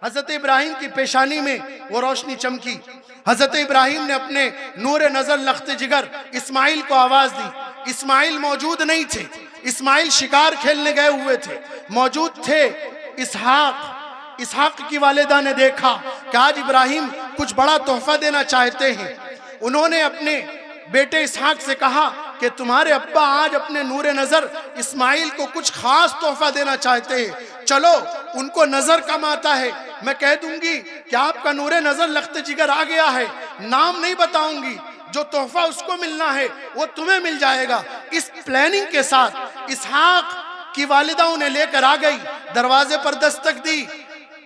हजरत इब्राहिम की पेशानी में वो रोशनी चमकी। हजरत इब्राहिम ने अपने नूर नजर लख्त जिगर इस्माइल को आवाज दी। इस्माइल मौजूद नहीं थे, इस्माइल शिकार खेलने गए हुए थे। मौजूद थे इसहाक। इसहाक की वालिदा ने देखा कि आज इब्राहिम कुछ बड़ा तोहफा देना चाहते हैं। उन्होंने अपने बेटे इसहाक से कहा कि तुम्हारे अब्बा आज अपने नूरे नजर इस्माइल को कुछ खास तोहफा देना चाहते हैं, चलो उनको नजर कम आता है, मैं कह दूंगी कि आपका नूरे नजर लख्त जिगर आ गया है, नाम नहीं बताऊंगी, जो तोहफा उसको मिलना है वो तुम्हें मिल जाएगा। इस प्लानिंग के साथ इसहाक की वालिदा उन्हें लेकर आ गई। दरवाजे पर दस्तक दी,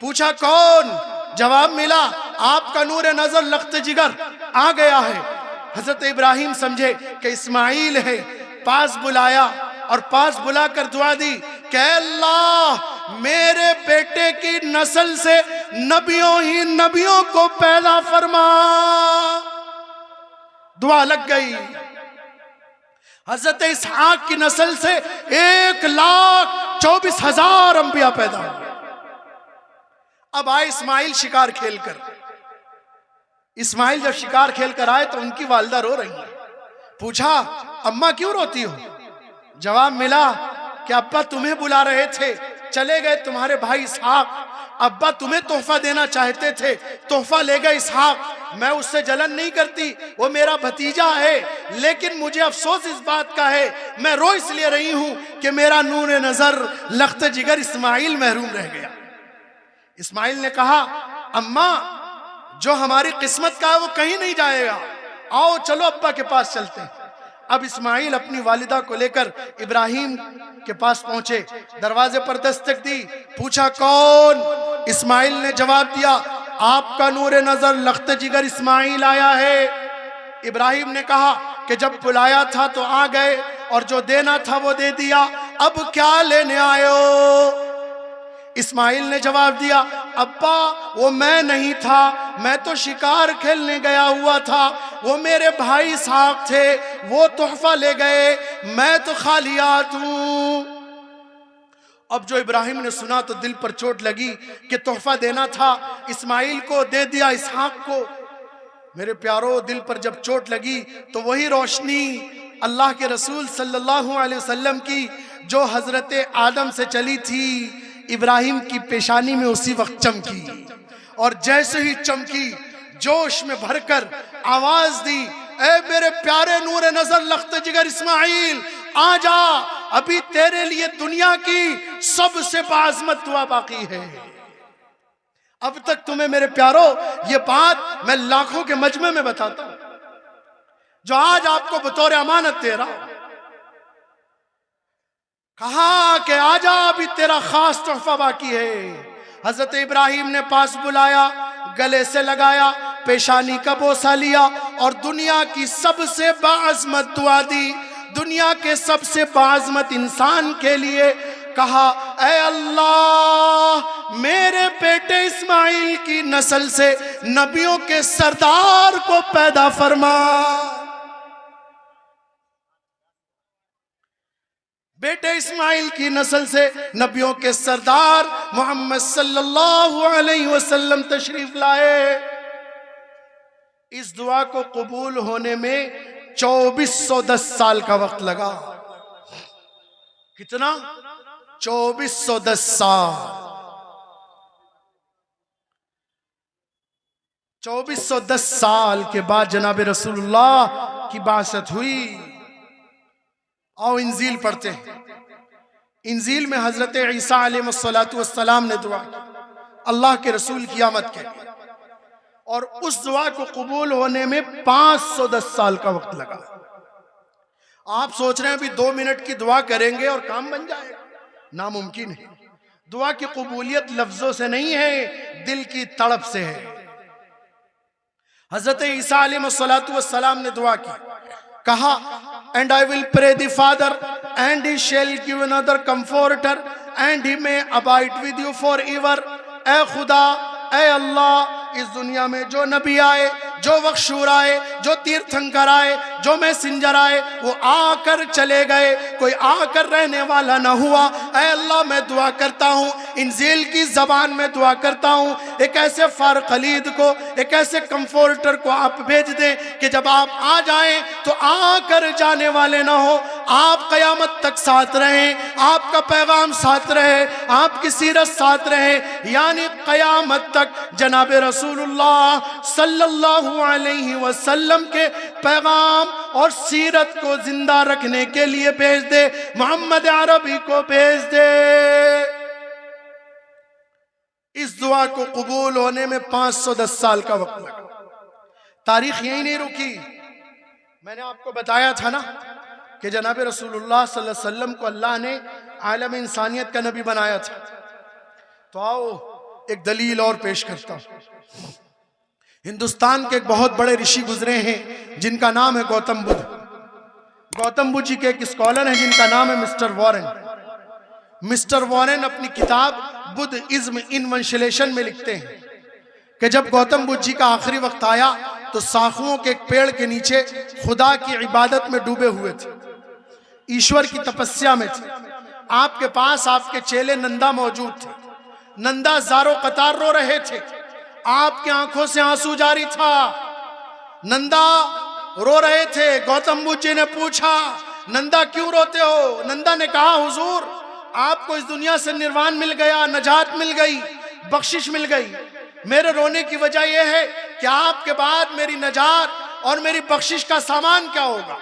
पूछा कौन? जवाब मिला आपका नूरे नजर लख्त जिगर आ गया है। हजरत इब्राहिम समझे कि इस्माइल है, पास बुलाया और पास बुलाकर दुआ दी कि अल्लाह मेरे बेटे की नस्ल से नबियों ही नबियों को पैदा फरमा। दुआ लग गई। हजरत इसहाक की नस्ल से 1,24,000 अंबिया पैदा हुए। अब आए इस्माइल शिकार खेलकर। इस्माइल जब शिकार खेलकर आए तो उनकी वालिदा रो रही है। पूछा अम्मा क्यों रोती हो? जवाब मिला कि अब्बा तुम्हें बुला रहे थे, चले गए तुम्हारे भाई इसहाक। अब्बा तुम्हें तोहफा देना चाहते थे, तोहफा ले गए इसहाक। मैं उससे जलन नहीं करती, वो मेरा भतीजा है, लेकिन मुझे अफसोस इस बात का है, मैं रो इसलिए रही हूं कि मेरा नूर नजर लख्त जिगर इस्माइल महरूम रह गया। इस्माइल ने कहा अम्मा जो हमारी किस्मत का है वो कहीं नहीं जाएगा, आओ चलो अब्बा के पास चलते हैं। अब इस्माइल अपनी वालिदा को लेकर इब्राहिम के पास पहुंचे। दरवाजे पर दस्तक दी, पूछा कौन? इस्माइल ने जवाब दिया आपका नूरे नजर लख्त जिगर इस्माइल आया है। इब्राहिम ने कहा कि जब बुलाया था तो आ गए और जो देना था वो दे दिया, अब क्या लेने आए हो? इस्माइल ने जवाब दिया अब्बा वो मैं नहीं था, मैं तो शिकार खेलने गया हुआ था, वो मेरे भाई इसहाक थे, वो तोहफा ले गए, मैं तो खालियात हूं। अब जो इब्राहिम ने सुना तो दिल पर चोट लगी कि तोहफा देना था इस्माइल को, दे दिया इसहाक को। मेरे प्यारो, दिल पर जब चोट लगी तो वही रोशनी अल्लाह के रसूल सल्लल्लाहु अलैहि वसल्लम की जो हजरत आदम से चली थी, इब्राहिम की पेशानी में उसी वक्त चमकी। और जैसे ही चमकी, जोश में भरकर आवाज दी, ए मेरे प्यारे नूरे नजर लख्त जिगर इस्माइल, आजा, अभी तेरे लिए दुनिया की सबसे बाज़मत दुआ बाकी है। अब तक तुम्हें मेरे प्यारो ये बात मैं लाखों के मजमे में बताता हूं, जो आज आपको बतौर अमानत दे रहा हूं। कहा कि आजा, अभी तेरा खास तोहफा बाकी है। हजरत इब्राहिम ने पास बुलाया, गले से लगाया, पेशानी का बोसा लिया और दुनिया की सबसे बाअज़मत दुआ दी। दुनिया के सबसे बाअज़मत इंसान के लिए कहा, ऐ अल्लाह मेरे बेटे इस्माइल की नस्ल से नबियों के सरदार को पैदा फरमा। बेटे इस्माइल की नस्ल से नबियों के सरदार मोहम्मद सल्लल्लाहु अलैहि वसल्लम तशरीफ लाए। इस दुआ को कबूल होने में 2410 साल का वक्त लगा। कितना? 2410 साल। 2410 साल के बाद जनाब रसूलुल्लाह की बासत हुई। आओ इंजील पढ़ते हैं। इंजील में हजरत ईसा अलैहिस्सलातु वस्सलाम ने दुआ की अल्लाह के रसूल की आमद के लिए, और उस दुआ को कबूल होने में 510 साल का वक्त लगा। आप सोच रहे हैं अभी 2 मिनट की दुआ करेंगे और काम बन जाएगा? नामुमकिन है। दुआ की कबूलियत लफ्जों से नहीं है, दिल की तड़प से है। हजरत ईसा अलैहिस्सलातु वस्सलाम ने दुआ की, कहा, and I will pray the Father and he shall give another comforter and he may abide with you forever। ए खुदा, ऐ अल्लाह इस दुनिया में जो नबी आए, जो बख्शूर आए, जो तीर्थंकर आए, जो मैसेंजर आए, वो आकर चले गए, कोई आकर रहने वाला न हुआ। ऐ अल्लाह मैं दुआ करता हूँ, इंजील की जबान में दुआ करता हूँ, एक ऐसे फार खलीद को, एक ऐसे कंफर्टर को आप भेज दें कि जब आप आ जाएं तो आकर जाने वाले ना हो, आप कयामत तक साथ रहें, आपका पैगाम साथ रहे, आपकी सीरत साथ रहे, यानी कयामत तक जनाब रसूलुल्लाह सल्लल्लाहु अलैहि वसल्लम के पैगाम और सीरत को जिंदा रखने के लिए भेज दे, मोहम्मद अरबी को भेज दे। इस दुआ को कबूल होने में 510 साल का वक्त लगा। तारीख यही नहीं रुकी। मैंने आपको बताया था ना कि जनाब रसूलुल्लाह सल्लल्लाहु अलैहि वसल्लम को अल्लाह ने आलम इंसानियत का नबी बनाया था। तो आओ एक दलील और पेश करता हूं। हिंदुस्तान के एक बहुत बड़े ऋषि गुजरे हैं जिनका नाम है गौतम बुद्ध। गौतम बुद्ध जी के एक स्कॉलर हैं जिनका नाम है मिस्टर वॉरेन। मिस्टर वॉरेन अपनी किताब बुद्धिज्म इन्वेंशलेशन में लिखते हैं कि जब गौतम बुद्ध जी का आखिरी वक्त आया तो साखुओं के एक पेड़ के नीचे खुदा की इबादत में डूबे हुए थे, ईश्वर की तपस्या में थे। आपके पास आपके चेले नंदा मौजूद थे। नंदा ज़ारो कतार रो रहे थे, आपकी आंखों से आंसू जारी था। नंदा रो रहे थे। गौतम बुद्ध जी ने पूछा, नंदा क्यों रोते हो? नंदा ने कहा, हुजूर आपको इस दुनिया से निर्वाण मिल गया, नजात मिल गई, बख्शिश मिल गई। मेरे रोने की वजह यह है कि आपके बाद मेरी नजात और मेरी बख्शिश का सामान क्या होगा?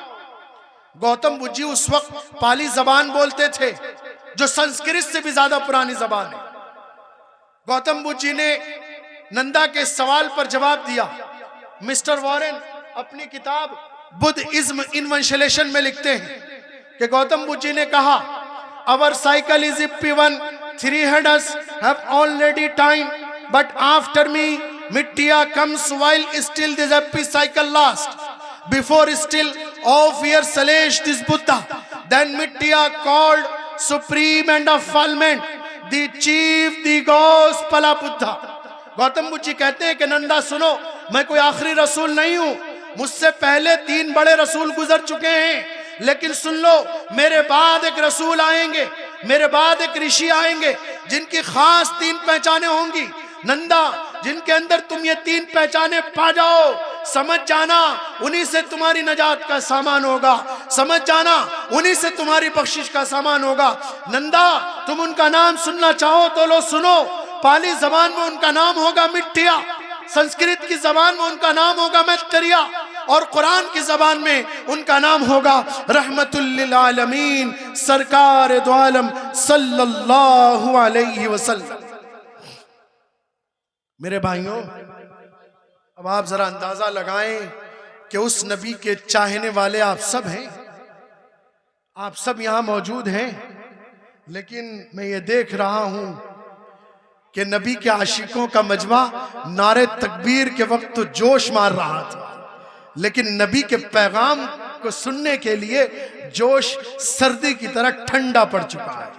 गौतम बुद्ध जी उस वक्त पाली जबान बोलते थे, जो संस्कृत से भी ज्यादा पुरानी जबान है। गौतम बुद्ध जी ने नंदा के सवाल पर जवाब दिया। मिस्टर वॉरेन अपनी किताब बुद्धिज्म इन्वेंशलेशन में लिखते हैं कि गौतम बुद्ध जी ने कहा, अवर cycle is P1, 3 headers have already time, but after me Mittiya comes while still this happy cycle lasts. Before still of years celeste this Buddha, then Mittiya called supreme and fulfillment, the chief, the gospel of Buddha. Gautam Buddha ji कहते हैं कि नंदा सुनो, मैं कोई आखिरी रसूल नहीं हूं, मुझसे पहले 3 बड़े रसूल गुजर चुके हैं, लेकिन सुन लो मेरे बाद एक रसूल आएंगे, मेरे बाद एक ऋषि आएंगे जिनकी खास 3 पहचानें होंगी। नंदा जिनके अंदर तुम ये 3 पहचानें पा जाओ, समझ जाना उन्हीं से तुम्हारी नजात का सामान होगा, समझ जाना उन्हीं से तुम्हारी बख्शिश का सामान होगा। नंदा तुम उनका नाम सुनना चाहो तो लो सुनो। पाली जबान में उनका नाम होगा मिट्टिया, संस्कृत की जबान में उनका नाम होगा मैत्रेया, और कुरान की जबान में उनका नाम होगा रहमतुल लिल आलमीन सरकार दो आलम सल्लल्लाहु अलैहि वसल्लम। मेरे भाइयों, अब आप जरा अंदाजा लगाएं कि उस नबी के चाहने वाले आप सब हैं, आप सब यहां मौजूद हैं, लेकिन मैं ये देख रहा हूं कि नबी के आशिकों का मजमा नारे तकबीर के वक्त तो जोश मार रहा था, लेकिन नबी के पैगाम को सुनने के लिए जोश सर्दी की तरह ठंडा पड़ चुका है।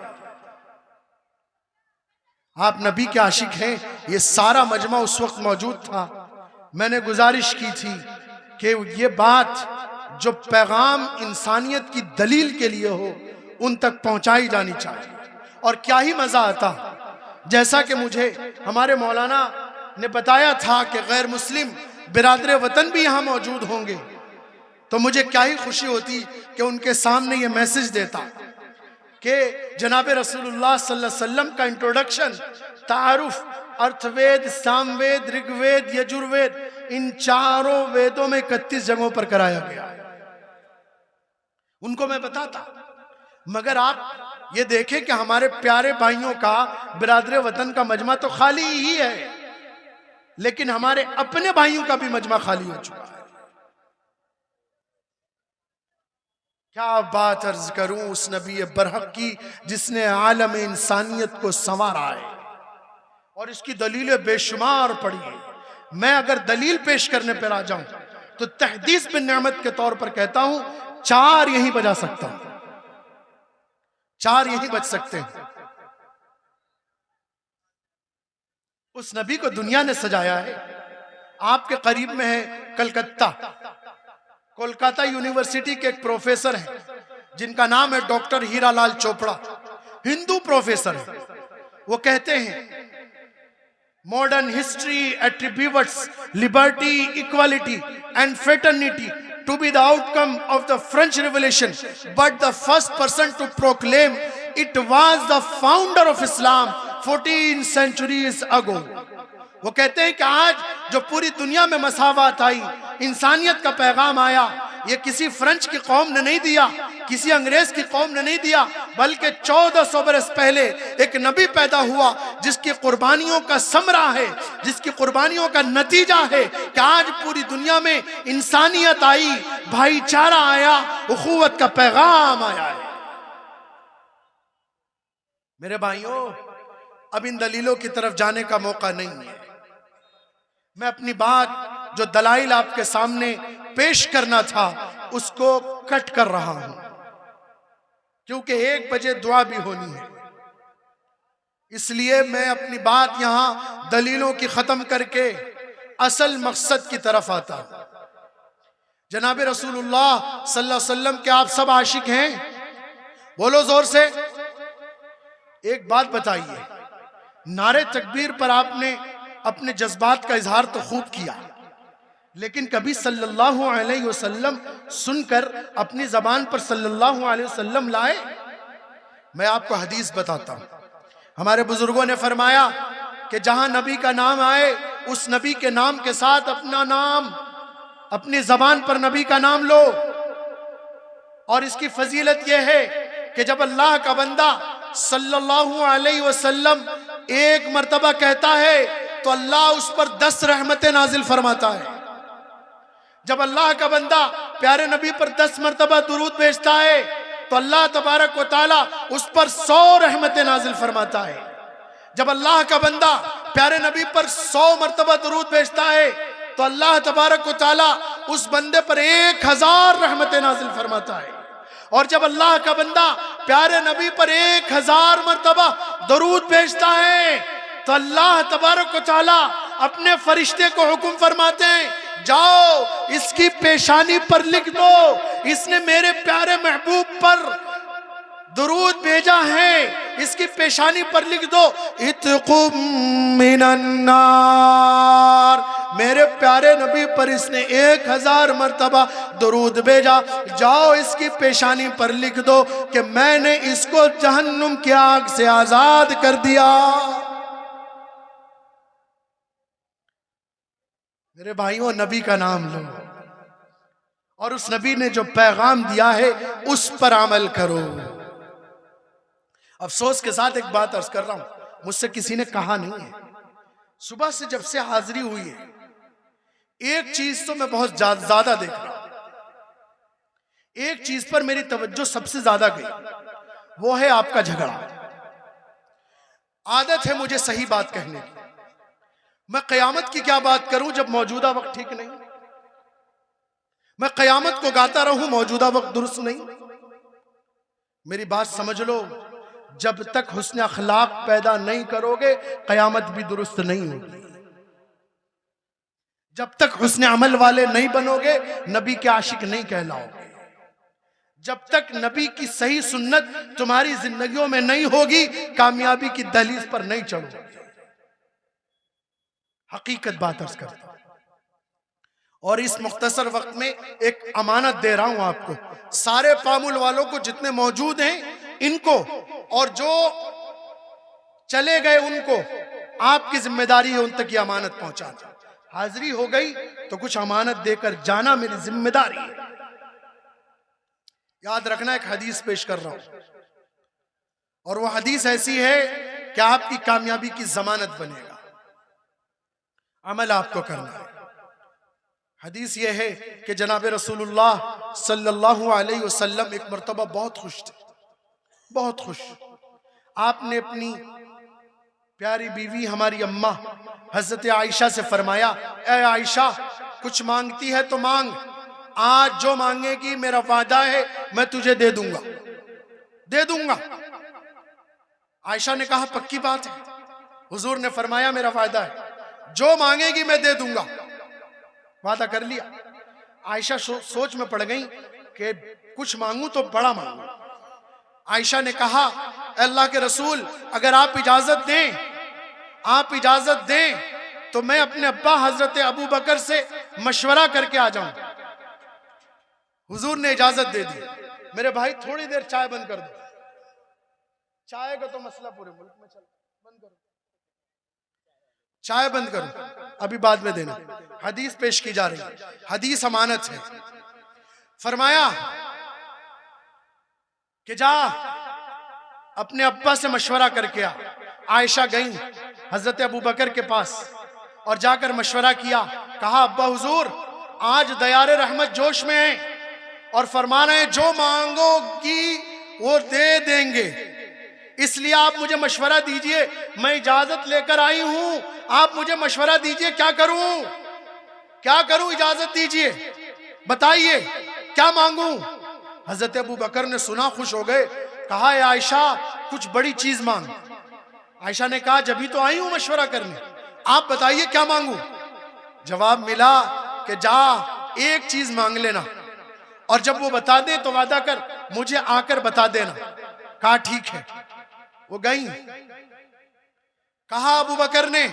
आप नबी के आशिक हैं, ये सारा मजमा उस वक्त मौजूद था। मैंने गुजारिश की थी कि ये बात जो पैगाम इंसानियत की दलील के लिए हो उन तक पहुंचाई जानी चाहिए। और क्या ही मजा आता, जैसा कि मुझे हमारे मौलाना ने बताया था कि गैर मुस्लिम बिरादर वतन भी यहाँ मौजूद होंगे, तो मुझे क्या ही खुशी होती कि उनके सामने ये मैसेज देता कि जनाब रसूलुल्लाह सल्लल्लाहु अलैहि वसल्लम का इंट्रोडक्शन तारुफ अर्थवेद, सामवेद, ऋग्वेद, यजुर्वेद, इन चारों वेदों में 31 जगहों पर कराया गया। उनको मैं बताता, मगर आप ये देखें कि हमारे प्यारे भाइयों का बिरादर वतन का मजमा तो खाली ही है, लेकिन हमारे अपने भाइयों का भी मजमा खाली हो चुका है। क्या बात अर्ज करूं उस नबी बरहक की जिसने आलम इंसानियत को संवारा है, और इसकी दलीलें बेशुमार पड़ी है। मैं अगर दलील पेश करने पर आ जाऊं तो तहदीस बिन नेमत के तौर पर कहता हूं 4 यही बजा सकता हूं, 4 यही बच सकते हैं। उस नबी को दुनिया ने सजाया है। आपके करीब में है कलकत्ता, कोलकाता यूनिवर्सिटी के एक प्रोफेसर हैं जिनका नाम है डॉक्टर हीरालाल चोपड़ा, हिंदू प्रोफेसर है। वो कहते हैं modern history attributes liberty, equality and fraternity to be the outcome of the French Revolution, but the first person to proclaim it was the founder of Islam 14 centuries ago. वो कहते हैं कि आज जो पूरी दुनिया में मसावत आई, इंसानियत का पैगाम आया, ये किसी फ्रेंच की कौम ने नहीं दिया, किसी अंग्रेज की कौम ने नहीं दिया, बल्कि 1400 बरस पहले एक नबी पैदा हुआ जिसकी कुर्बानियों का समरा है, जिसकी कुर्बानियों का नतीजा है कि आज पूरी दुनिया में इंसानियत आई, भाईचारा आया, उखुवत का पैगाम आया है। मेरे भाइयों, अब इन दलीलों की तरफ जाने का मौका नहीं है। मैं अपनी बात जो दलाइल आपके सामने पेश करना था उसको कट कर रहा हूं, क्योंकि 1 बजे दुआ भी होनी है। इसलिए मैं अपनी बात यहां दलीलों की खत्म करके असल मकसद की तरफ आता हूं। जनाब रसूलुल्लाह सल्लल्लाहु अलैहि वसल्लम के आप सब आशिक हैं? बोलो जोर से। एक बात बताइए, नारे तकबीर पर आपने अपने जज्बात का इजहार तो खूब किया, लेकिन कभी सल्लल्लाहु अलैहि वसल्लम सुनकर अपनी जबान पर सल्लल्लाहु अलैहि वसल्लम लाए? मैं आपको हदीस बताता हूं। हमारे बुजुर्गों ने फरमाया कि जहां नबी का नाम आए उस नबी के नाम के साथ अपना नाम, अपनी जबान पर नबी का नाम लो। और इसकी फजीलत यह है कि जब अल्लाह का बंदा सल्लल्लाहु अलैहि वसल्लम एक मर्तबा कहता है तो अल्लाह उस पर 10 रहमतें नाजिल फरमाता है। जब अल्लाह का बंदा प्यारे नबी पर 10 मर्तबा दुरूद भेजता है तो अल्लाह तबारक व तआला उस पर 100 रहमतें नाजिल फरमाता है। जब अल्लाह का बंदा प्यारे नबी पर 100 मर्तबा दुरूद भेजता है तो अल्लाह तबारक व तआला उस बंदे पर 1000 रहमतें नाजिल फरमाता है। और जब अल्लाह का बंदा प्यारे नबी पर 1000 मर्तबा दरूद भेजता है तो अल्लाह तबारक व तआला अपने फरिश्ते को हुक्म फरमाते हैं, जाओ इसकी पेशानी पर लिख दो, इसने मेरे प्यारे महबूब पर दुरूद भेजा है, इसकी पेशानी पर लिख दो, इत्कुम मिनन्नार, मेरे प्यारे नबी पर इसने 1000 मर्तबा दुरूद भेजा, जाओ इसकी पेशानी पर लिख दो कि मैंने इसको जहन्नुम की आग से आजाद कर दिया। मेरे भाइयों, नबी का नाम लो और उस नबी ने जो पैगाम दिया है उस पर अमल करो। अफसोस के साथ एक बात अर्ज कर रहा हूं, मुझसे किसी ने कहा नहीं है। सुबह से जब से हाजिरी हुई है एक चीज तो मैं बहुत ज्यादा देख रहा हूं, एक चीज पर मेरी तवज्जो सबसे ज्यादा गई, वो है आपका झगड़ा। आदत है मुझे सही बात कहने की, मैं कयामत की क्या बात करूं जब मौजूदा वक्त ठीक नहीं, मैं कयामत को गाता रहूं मौजूदा वक्त दुरुस्त नहीं। मेरी बात समझ लो, जब तक हुस्न अखलाक पैदा नहीं करोगे कयामत भी दुरुस्त नहीं होगी। जब तक हुस्न अमल वाले नहीं बनोगे नबी के आशिक नहीं कहलाओगे। जब तक नबी की सही सुन्नत तुम्हारी जिंदगियों में नहीं होगी कामयाबी की दहलीज पर नहीं चढ़ोगे। हकीकत बात अर्ज करता हूं और इस मुख्तसर वक्त में एक अमानत दे रहा हूं आपको, सारे पामुल वालों को जितने मौजूद हैं इनको, और जो चले गए उनको, आपकी जिम्मेदारी है उन तक ये अमानत पहुंचाना। हाजिरी हो गई तो कुछ अमानत देकर जाना मेरी जिम्मेदारी है। याद रखना, एक हदीस पेश कर रहा हूं और वह हदीस ऐसी है कि आपकी कामयाबी की जमानत बनेगा। अमल आपको करना है। हदीस यह है कि जनाब रसूलुल्लाह सल्लल्लाहु अलैहि वसल्लम एक मर्तबा बहुत खुश थे, बहुत खुश। आपने अपनी प्यारी बीवी हमारी अम्मा हजरत आयशा से फरमाया, ए आयशा कुछ मांगती है तो मांग, आज जो मांगेगी मेरा वादा है मैं तुझे दे दूंगा, दे दूंगा। आयशा ने कहा पक्की बात है? हुजूर ने फरमाया मेरा वादा है, जो मांगेगी मैं दे दूंगा। वादा कर लिया। आयशा सोच में पड़ गई कि कुछ मांगू तो बड़ा मांगू। आयशा ने कहा, अल्लाह के रसूल अगर आप इजाजत दें तो मैं अपने अब्बा हजरत अबू बकर से मशवरा करके आ जाऊं। हुजूर ने इजाजत दे दी। मेरे भाई थोड़ी देर चाय बंद कर दो, चाय का तो मसला पूरे मुल्क में चल, बंद करो, चाय बंद करो, अभी बाद में देना। हदीस पेश की जा रही है, हदीस अमानत है। फरमाया कि जा अपने अब्बा से मशवरा करके आ। आयशा गई हजरत अबू बकर के पास और जाकर मशवरा किया। कहा, अब्बा हुजूर आज दयारे रहमत जोश में है और फरमा रहे हैं जो मांगोगी वो दे देंगे, इसलिए आप मुझे मशवरा दीजिए। मैं इजाजत लेकर आई हूं, आप मुझे मशवरा दीजिए, क्या करूं, इजाजत दीजिए, बताइए क्या मांगू। हजरत अबू बकर ने सुना, खुश हो गए। कहा, आयशा कुछ बड़ी चीज मांग। आयशा ने कहा, जब ही तो आई हूं मशवरा करने, आप बताइए क्या मांगू। जवाब मिला कि जा एक चीज मांग लेना और जब वो बता दे तो वादा कर मुझे आकर बता देना। कहा ठीक है। वो गई। कहा अबू बकर ने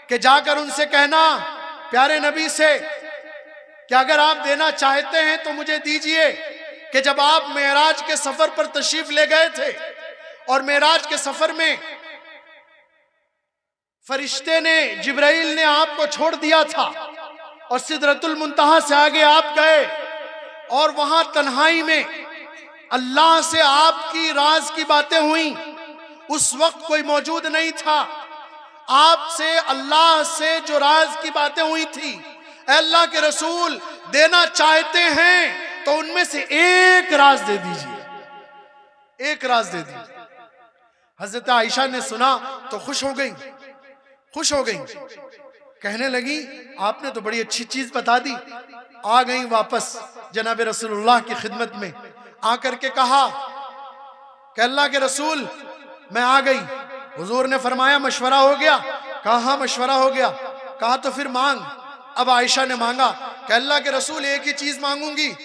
कि जाकर उनसे कहना प्यारे नबी से कि अगर आप देना चाहते हैं तो मुझे दीजिए कि जब आप मेराज के सफर पर तशरीफ ले गए थे और मेराज के सफर में फरिश्ते ने, जिब्राइल ने आपको छोड़ दिया था और सिदरतुल मुंतहा से आगे आप गए और वहां तन्हाई में अल्लाह से आपकी राज की बातें हुई। उस वक्त कोई मौजूद नहीं था। आपसे अल्लाह से जो राज की बातें हुई थी, अल्लाह के रसूल देना चाहते हैं तो उनमें से एक राज दे दीजिए, एक राज दे दीजिए। हजरत आयशा ने सुना तो खुश हो गई, कहने लगी आपने तो बड़ी अच्छी चीज बता दी। आ गई वापस जनाब रसूलुल्लाह की खिदमत में, आकर के कहा कि अल्लाह के रसूल मैं आ गई। हुजूर ने फरमाया मशवरा हो गया? कहा हाँ मशवरा हो गया। कहा तो फिर मांग। अब आयशा ने मांगा कि अल्लाह के रसूल एक ही चीज मांगूंगी,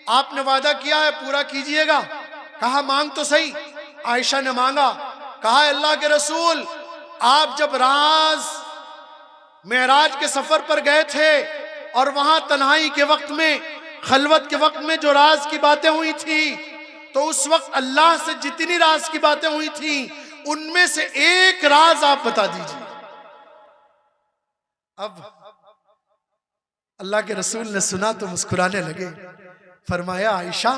आपने वादा किया है पूरा कीजिएगा। कहा मांग तो सही। आयशा ने मांगा। कहा अल्लाह के रसूल आप जब राज मेराज के सफर पर गए थे और वहां तन्हाई के वक्त में, खलवत के वक्त में जो राज की बातें हुई थी, तो उस वक्त अल्लाह से जितनी राज की बातें हुई थी उनमें से एक राज आप बता दीजिए। अब अल्लाह के रसूल ने सुना तो मुस्कुराने लगे। फरमाया आयशा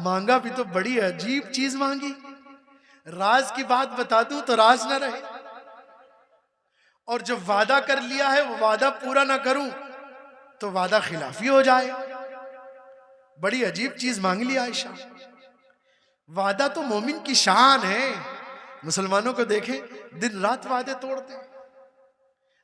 मांगा भी तो बड़ी अजीब चीज मांगी, राज की बात बता दूं तो राज ना रहे, और जब वादा कर लिया है वो वादा पूरा ना करूं तो वादा खिलाफी हो जाए। बड़ी अजीब चीज मांग लिया आयशा। वादा तो मोमिन की शान है। मुसलमानों को देखें दिन रात वादे तोड़ते हैं।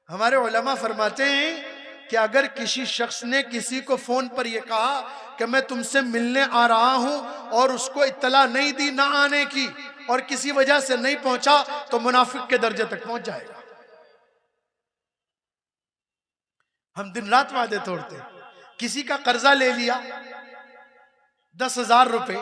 हमारे उलमा फरमाते हैं कि अगर किसी शख्स ने किसी को फोन पर यह कहा कि मैं तुमसे मिलने आ रहा हूं और उसको इत्तला नहीं दी ना आने की और किसी वजह से नहीं पहुंचा तो मुनाफिक के दर्जे तक पहुंच जाएगा। हम दिन रात वादे तोड़ते हैं। किसी का कर्जा ले लिया 10,000 रुपए,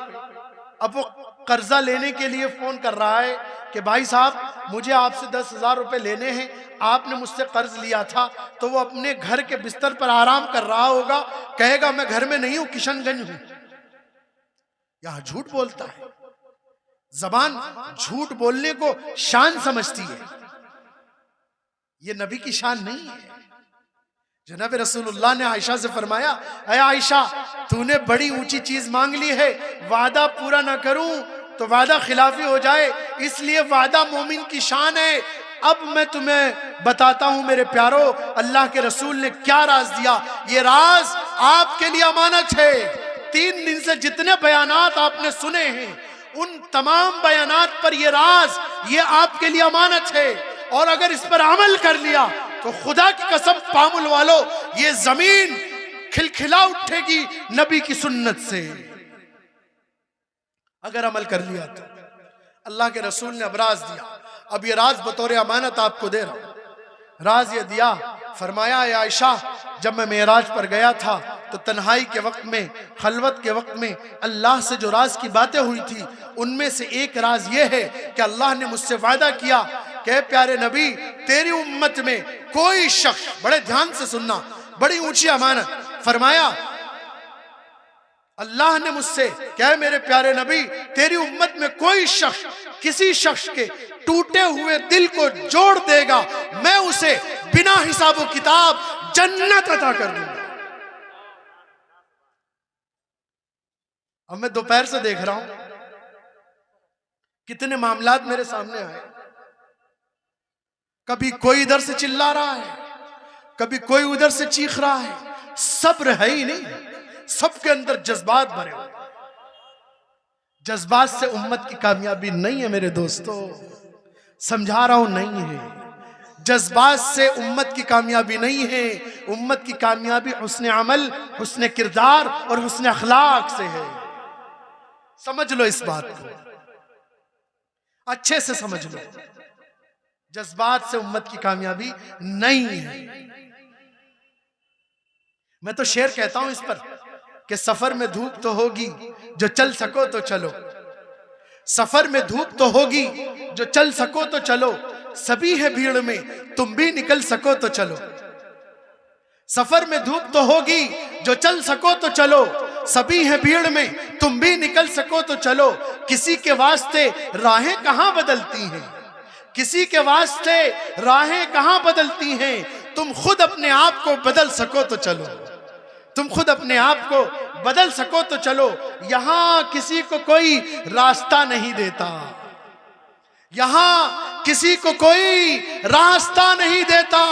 अब वो कर्जा लेने के लिए फोन कर रहा है कि भाई साहब मुझे आपसे 10,000 रुपए लेने हैं, आपने मुझसे कर्ज लिया था। तो वो अपने घर के बिस्तर पर आराम कर रहा होगा, कहेगा मैं घर में नहीं हूं, किशनगंज हूं। यहां झूठ बोलता है। जबान झूठ बोलने को शान समझती है, ये नबी की शान नहीं है। जनाब रसूलुल्लाह ने आयशा से फरमाया अरे आयशा तूने बड़ी ऊंची चीज मांग ली है, वादा पूरा ना करूं तो वादा खिलाफी हो जाए, इसलिए वादा मोमिन की शान है। अब मैं तुम्हें बताता हूं मेरे प्यारो, अल्लाह के रसूल ने क्या राज दिया। ये राज आपके लिए अमानत है। 3 दिन से जितने बयानात आपने सुने हैं उन तमाम बयानात पर ये राज, ये आपके लिए अमानत है। और अगर इस पर अमल कर लिया तो खुदा की कसम पामुल वालों, ये जमीन खिलखिला उठेगी नबी की सुन्नत से। अगर अमल कर लिया तो अल्लाह के रसूल ने अबराज दिया। अब ये राज बतौर अमानत आपको दे रहा हूं। राज ये दिया, फरमाया ए आयशा, जब मैं मेराज पर गया था तो तन्हाई के वक्त में, खलवत के वक्त में अल्लाह से जो राज की बातें हुई थी, उनमें से एक राज ये है कि अल्लाह ने मुझसे वादा किया कि प्यारे नबी, तेरी उम्मत में कोई शख्स, बड़े ध्यान से सुनना, बड़ी ऊंची अमानत, फरमाया अल्लाह ने मुझसे, क्या मेरे प्यारे नबी, तेरी उम्मत में कोई शख्स किसी शख्स के टूटे हुए दिल को जोड़ देगा, मैं उसे बिना हिसाब किताब जन्नत अता कर दूंगा। अब मैं दोपहर से देख रहा हूं कितने मामलात मेरे सामने आए। कभी कोई इधर से चिल्ला रहा है, कभी कोई उधर से चीख रहा है। सब्र है ही नहीं, सबके अंदर जज्बात भरे हुए। जज्बात से उम्मत की कामयाबी नहीं है मेरे दोस्तों, समझा रहा हूं, नहीं है। जज्बात से उम्मत की कामयाबी नहीं है। उम्मत की कामयाबी हुस्न अमल, हुस्न किरदार और हुस्न अखलाक से है। समझ लो इस बात को, अच्छे से समझ लो। जज्बात से उम्मत की कामयाबी नहीं है। मैं तो शेर कहता हूं इस पर कि सफर में धूप तो होगी, जो चल सको तो चलो। सफर में धूप तो होगी, जो चल सको तो चलो। सभी है भीड़ में, तुम भी निकल सको तो चलो। सफर में धूप तो होगी, जो चल सको तो चलो। सभी है भीड़ में, तुम भी निकल सको तो चलो। किसी के वास्ते राहें कहां बदलती हैं, किसी के वास्ते राहें कहां बदलती हैं। तुम खुद अपने आप को बदल सको तो चलो। तुम खुद अपने आप को बदल सको तो चलो। यहां किसी को कोई रास्ता नहीं देता, यहां किसी को कोई रास्ता नहीं देता,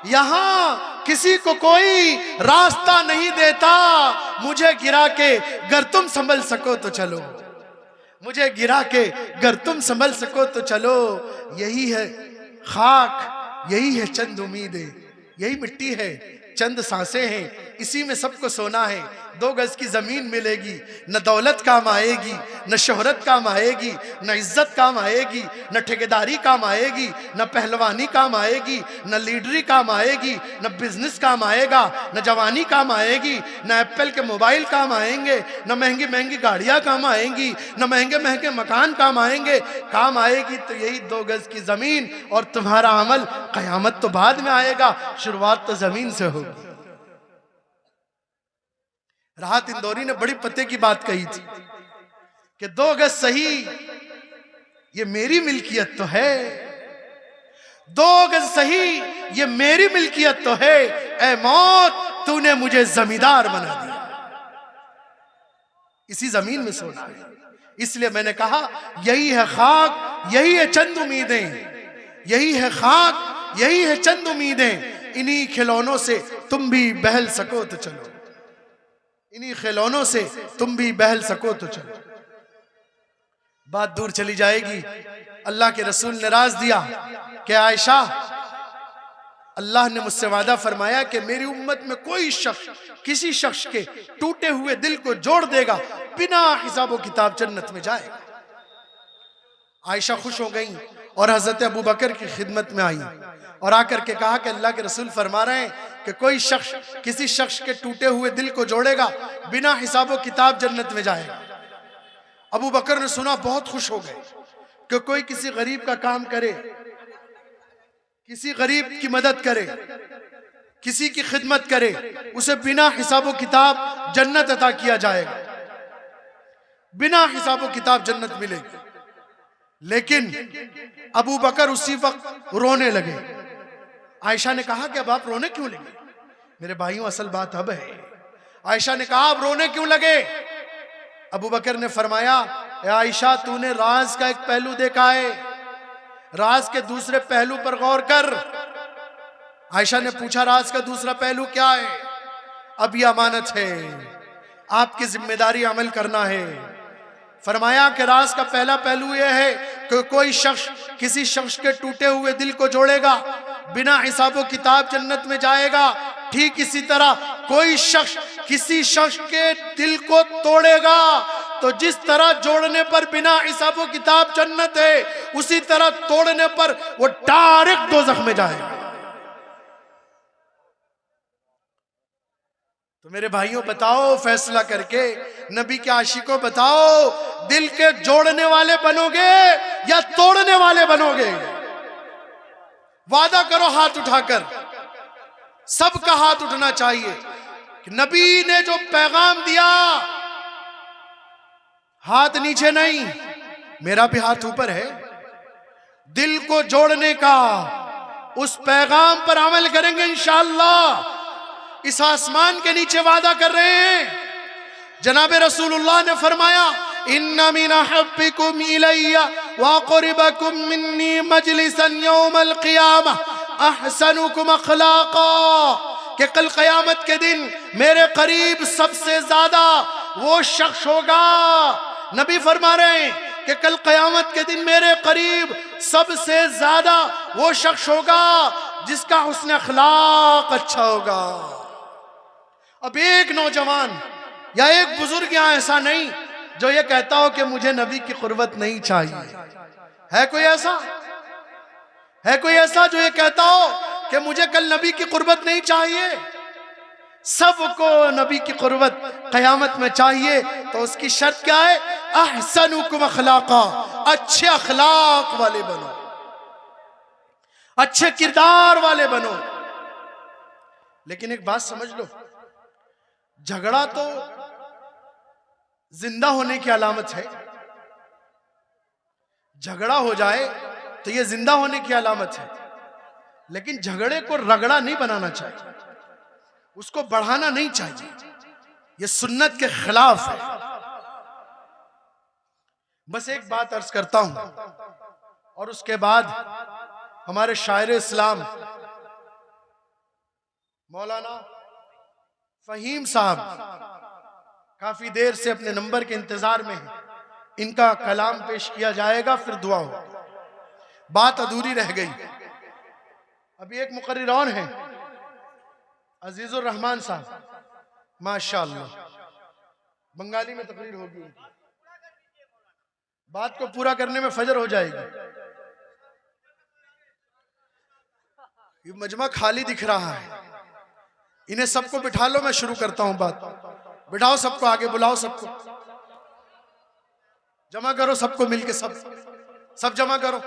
यहां किसी को कोई रास्ता नहीं देता। मुझे गिरा के गर तुम संभल सको तो चलो, मुझे गिरा के गर तुम संभल सको तो चलो। यही है खाक, यही है चंद उम्मीदें, यही मिट्टी है, चंद सांसें हैं, इसी में सबको सोना है। 2 गज की जमीन मिलेगी, न दौलत काम आएगी, न शोहरत काम आएगी, न इज्जत काम आएगी, न ठेकेदारी काम आएगी, न पहलवानी काम आएगी, न लीडरी काम आएगी, न बिजनेस काम आएगा, न जवानी काम आएगी, न एप्पल के मोबाइल काम आएंगे, न महंगी महंगी गाड़ियां काम आएंगी, न महंगे महंगे मकान काम आएंगे। काम आएगी तो यही 2 गज की जमीन, और तुम्हारा अमल कयामत तो बाद में आएगा, शुरुआत तो जमीन से होगी। राहत इंदौरी ने बड़ी पते की बात कही थी कि 2 गज सही ये मेरी मिल्कियत तो है, 2 गज सही ये मेरी मिल्कियत तो है। ऐ मौत, तूने मुझे जमींदार बना दिया, इसी जमीन में सोना है। इसलिए मैंने कहा यही है खाक, यही है चंद उम्मीदें, यही है खाक, यही है चंद उम्मीदें। इन्हीं खिलौनों से तुम भी बहल सको तो चलो, इन्हीं खिलौनों से तुम भी बहल सको तो चलो। बात दूर चली जाएगी। अल्लाह के रसूल ने राज दिया कि आयशा, अल्लाह ने मुझसे वादा फरमाया कि मेरी उम्मत में कोई शख्स किसी शख्स के टूटे हुए दिल को जोड़ देगा, बिना हिसाब व किताब जन्नत में जाएगा। आयशा खुश हो गई और हजरत अबू बकर की खिदमत में आई और आकर के कहा कि अल्लाह के रसूल फरमा रहे हैं कि कोई शख्स किसी शख्स के टूटे हुए दिल को जोड़ेगा, बिना हिसाब व किताब जन्नत में जाएगा। अबू बकर ने सुना, बहुत खुश हो गए कि कोई किसी गरीब का काम करे, किसी गरीब की मदद करे, किसी की खिदमत करे, उसे बिना हिसाब व किताब जन्नत अता किया जाएगा, बिना हिसाब व किताब जन्नत मिलेगी। लेकिन अबू बकर उसी वक्त रोने लगे। आयशा ने कहा कि अब आप रोने क्यों लगे? मेरे भाइयों, असल बात अब है। आयशा ने कहा, आप रोने क्यों लगे? अबू बकर ने फरमाया, आयशा, तूने राज का एक पहलू देखा है, राज के दूसरे पहलू पर गौर कर। आयशा ने पूछा, राज का दूसरा पहलू क्या है? अब यह अमानत है, आपकी जिम्मेदारी अमल करना है। फरमाया कि राज का पहला पहलू यह है कि कोई शख्स किसी शख्स के टूटे हुए दिल को जोड़ेगा, बिना हिसाब व किताब जन्नत में जाएगा। ठीक इसी तरह कोई शख्स किसी शख्स के दिल को तोड़ेगा, तो जिस तरह जोड़ने पर बिना हिसाब किताब जन्नत है, उसी तरह तोड़ने पर वो डायरेक्ट दोज़ख में जाएगा। तो मेरे भाइयों बताओ, फैसला करके नबी के आशिकों बताओ, दिल के जोड़ने वाले बनोगे या तोड़ने वाले बनोगे? वादा करो हाथ उठाकर, सबका हाथ उठना चाहिए कि नबी ने जो पैगाम दिया, हाथ नीचे नहीं, मेरा भी हाथ ऊपर है, दिल को जोड़ने का, उस पैगाम पर अमल करेंगे इंशाअल्लाह। इस आसमान के नीचे वादा कर रहे हैं। जनाब रसूलुल्लाह ने फरमाया, इन्ना मिन अहब्बिकुम इलैया व क़ुरबकुम मिन्नी मजलिसन यौमल क़ियामह अहसनुकुम अख़लाक़ा, कि कल क़यामत के दिन मेरे करीब सबसे ज्यादा वो शख्स होगा। नबी फरमा रहे हैं कि कल क़यामत के दिन मेरे करीब सबसे ज्यादा वो शख्स होगा जिसका हुस्न अखलाक अच्छा होगा। अब एक नौजवान या एक बुजुर्ग यहाँ ऐसा नहीं जो ये कहता हो कि मुझे नबी की कुर्बत नहीं चाहिए। है कोई ऐसा? है कोई ऐसा जो ये कहता हो कि मुझे कल नबी की कुर्बत नहीं चाहिए? सबको नबी की कुर्बत क़यामत में चाहिए। तो उसकी शर्त क्या है? अहसनुकुम अखलाका, अच्छे अखलाक वाले बनो, अच्छे किरदार वाले बनो। लेकिन एक बात समझ लो, झगड़ा तो जिंदा होने की अलामत है। झगड़ा हो जाए तो यह जिंदा होने की अलामत है, लेकिन झगड़े को रगड़ा नहीं बनाना चाहिए, उसको बढ़ाना नहीं चाहिए। यह सुन्नत के खिलाफ है। बस एक बात अर्ज करता हूं और उसके बाद हमारे शायर इस्लाम मौलाना फहीम साहब काफी देर से अपने नंबर के इंतजार में हैं। इनका कलाम पेश किया जाएगा, फिर दुआ हो। बात अधूरी रह गई। अभी एक मुकर्रिर और हैं, अजीजुर रहमान साहब, माशाअल्लाह, बंगाली में तकरीर होगी। बात को पूरा करने में फजर हो जाएगी। ये मजमा खाली दिख रहा है। इन्हें सबको बिठा लो, मैं शुरू करता हूं बात। बिठाओ सबको, आगे बुलाओ सबको, जमा करो सबको मिलके, सब जमा करो।